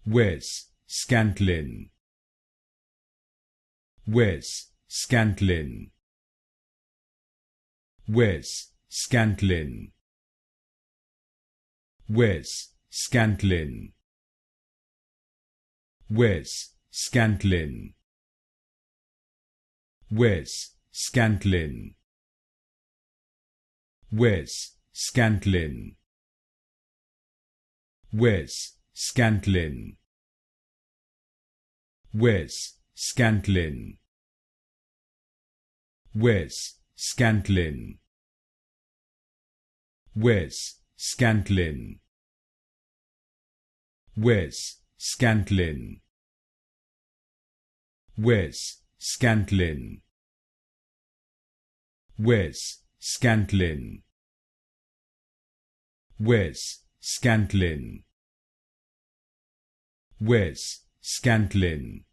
Wes Scantlin. Wes Scantlin. Wes Scantlin. Wes Scantlin. Wes Scantlin. Wes Scantlin. Wes Scantlin. Wes Scantlin. Wes Scantlin. Wes Scantlin. Wes Scantlin. Wes Scantlin. Wes Scantlin. Wes Scantlin. Wes Scantlin. Wes Scantlin.